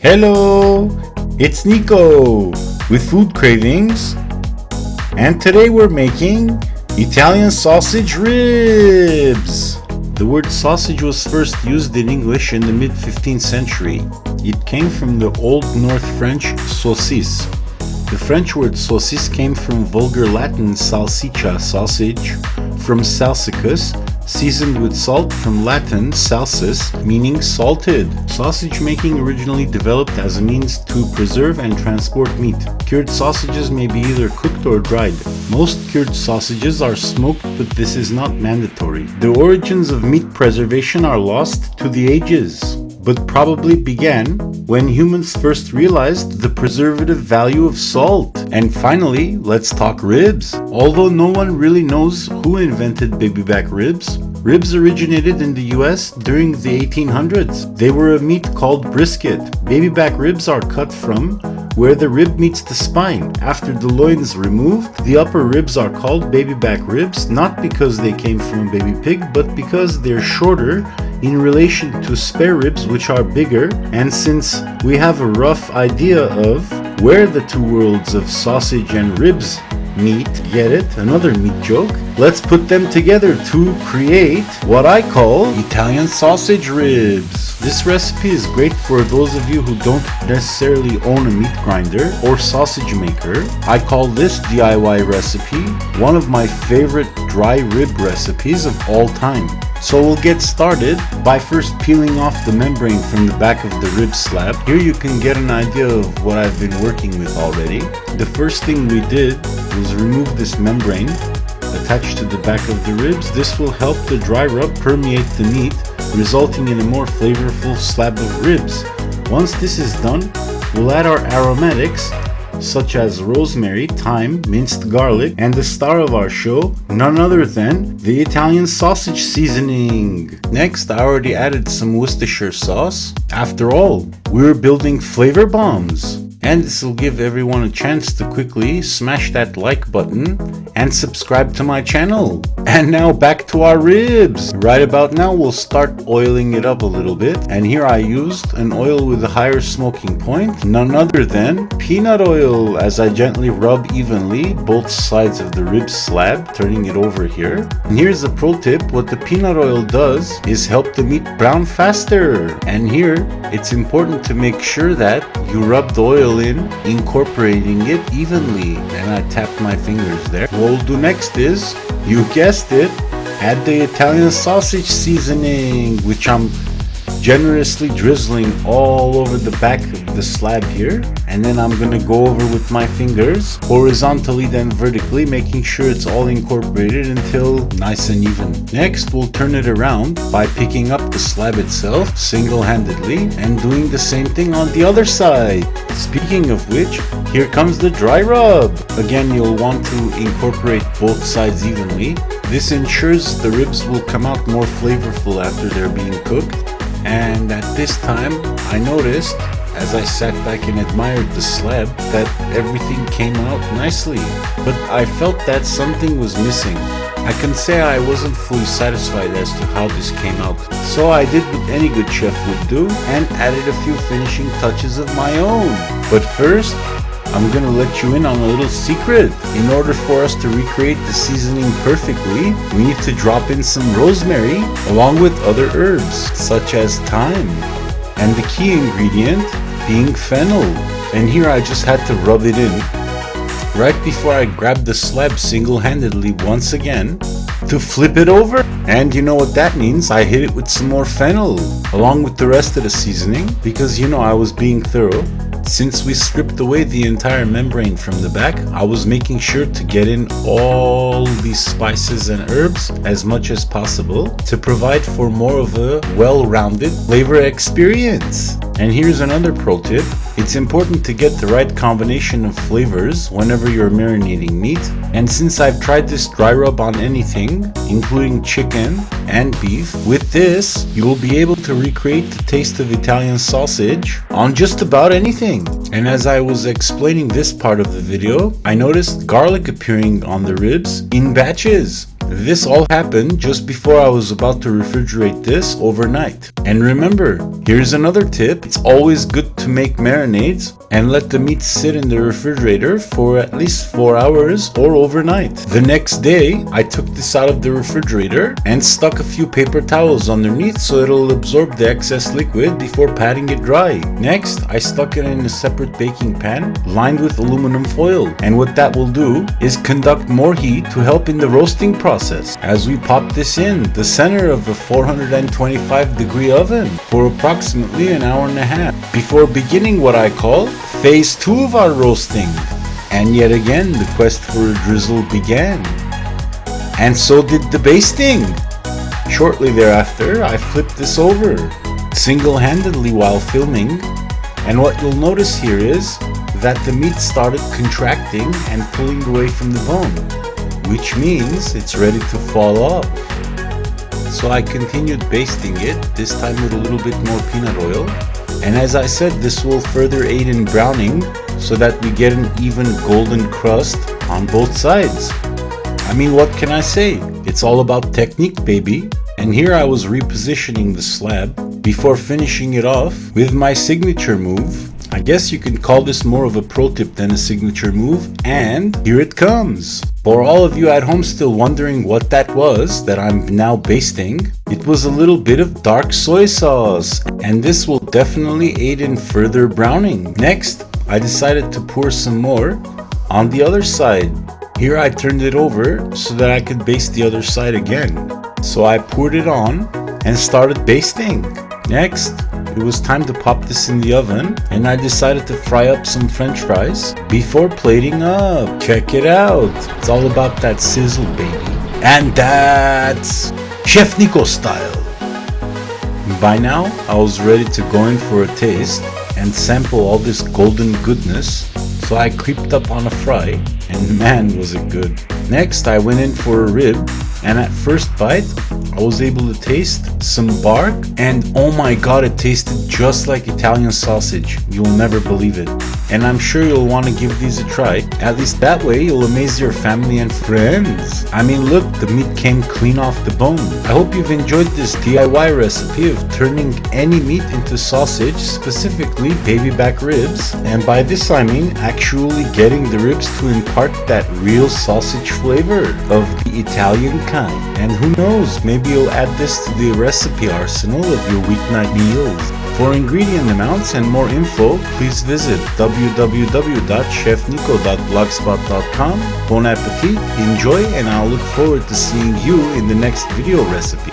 Hello, it's Nicko with Food Cravings, and today we're making Italian sausage ribs. The word sausage was first used in English in the mid-15th century. It came from the Old North French saucisse. The French word saucisse came from Vulgar Latin salsiccia, sausage, from salsicus, seasoned with salt, from Latin salsus, meaning salted. Sausage making originally developed as a means to preserve and transport meat. Cured sausages may be either cooked or dried. Most cured sausages are smoked, but this is not mandatory. The origins of meat preservation are lost to the ages, but probably began when humans first realized the preservative value of salt. And finally, let's talk ribs. Although no one really knows who invented baby back ribs, ribs originated in the US during the 1800s. They were a meat called brisket. Baby back ribs are cut from where the rib meets the spine. After the loin is removed, the upper ribs are called baby back ribs, not because they came from a baby pig, but because they're shorter in relation to spare ribs, which are bigger. And since we have a rough idea of where the two worlds of sausage and ribs meet, get it? Another meat joke. Let's put them together to create what I call Italian sausage ribs. This recipe is great for those of you who don't necessarily own a meat grinder or sausage maker. I call this DIY recipe one of my favorite dry rib recipes of all time. So we'll get started by first peeling off the membrane from the back of the rib slab. Here you can get an idea of what I've been working with already. The first thing we did was remove this membrane attached to the back of the ribs. This will help the dry rub permeate the meat, resulting in a more flavorful slab of ribs. Once this is done, we'll add our aromatics such as rosemary, thyme, minced garlic, and the star of our show, none other than the Italian sausage seasoning. Next, I already added some Worcestershire sauce. After all, we're building flavor bombs. And this will give everyone a chance to quickly smash that like button and subscribe to my channel. And now back to our ribs. Right about now we'll start oiling it up a little bit. And here I used an oil with a higher smoking point, none other than peanut oil, as I gently rub evenly both sides of the rib slab, turning it over here. And here's a pro tip. What the peanut oil does is help the meat brown faster. And here it's important to make sure that you rub the oil in, incorporating it evenly. And I tapped my fingers there. What we'll do next is, you guessed it, add the Italian sausage seasoning, which I'm generously drizzling all over the back of the slab here. And then I'm gonna go over with my fingers horizontally then vertically, making sure it's all incorporated until nice and even. Next, we'll turn it around by picking up the slab itself single-handedly and doing the same thing on the other side. Speaking of which, here comes the dry rub. Again, you'll want to incorporate both sides evenly. This ensures the ribs will come out more flavorful after they're being cooked. And at this time, I noticed, as I sat back and admired the slab, that everything came out nicely. But I felt that something was missing. I can say I wasn't fully satisfied as to how this came out. So I did what any good chef would do and added a few finishing touches of my own. But first, I'm gonna let you in on a little secret. In order for us to recreate the seasoning perfectly, we need to drop in some rosemary along with other herbs such as thyme, and the key ingredient being fennel. And here I just had to rub it in right before I grabbed the slab single-handedly once again to flip it over. And you know what that means? I hit it with some more fennel along with the rest of the seasoning, because you know I was being thorough. Since we stripped away the entire membrane from the back, I was making sure to get in all these spices and herbs as much as possible to provide for more of a well-rounded flavor experience. And here's another pro tip. It's important to get the right combination of flavors whenever you're marinating meat. And since I've tried this dry rub on anything, including chicken and beef, with this, you will be able to recreate the taste of Italian sausage on just about anything. And as I was explaining this part of the video, I noticed garlic appearing on the ribs in batches. This all happened just before I was about to refrigerate this overnight. And remember, here's another tip. It's always good to make marinades and let the meat sit in the refrigerator for at least 4 hours or overnight. The next day, I took this out of the refrigerator and stuck a few paper towels underneath so it'll absorb the excess liquid before patting it dry. Next, I stuck it in a separate baking pan lined with aluminum foil. And what that will do is conduct more heat to help in the roasting process. As we pop this in the center of a 425-degree oven for approximately an hour and a half before beginning what I call phase 2 of our roasting. And yet again, the quest for a drizzle began. And so did the basting. Shortly thereafter, I flipped this over single-handedly while filming, and what you'll notice here is that the meat started contracting and pulling away from the bone, which means it's ready to fall off. So I continued basting it, this time with a little bit more peanut oil. And as I said, this will further aid in browning so that we get an even golden crust on both sides. I mean, what can I say? It's all about technique, baby. And here I was repositioning the slab before finishing it off with my signature move. I guess you can call this more of a pro tip than a signature move, and here it comes. For all of you at home still wondering what that was that I'm now basting, it was a little bit of dark soy sauce, and this will definitely aid in further browning. Next, I decided to pour some more on the other side. Here I turned it over so that I could baste the other side again. So I poured it on and started basting. Next, it was time to pop this in the oven, and I decided to fry up some french fries before plating up. Check it out. It's all about that sizzle, baby. And that's Chef Nicko style. By now, I was ready to go in for a taste and sample all this golden goodness, so I creeped up on a fry, and man was it good. Next, I went in for a rib, and at first bite, I was able to taste some bark, and oh my god, it tasted just like Italian sausage. You'll never believe it. And I'm sure you'll want to give these a try. At least that way, you'll amaze your family and friends. I mean, look, the meat came clean off the bone. I hope you've enjoyed this DIY recipe of turning any meat into sausage, specifically baby back ribs. And by this I mean actually getting the ribs to impart that real sausage flavor of the Italian kind. And who knows, maybe you'll add this to the recipe arsenal of your weeknight meals. For ingredient amounts and more info, please visit www.chefnicko.blogspot.com. Bon appetit, enjoy, and I'll look forward to seeing you in the next video recipe.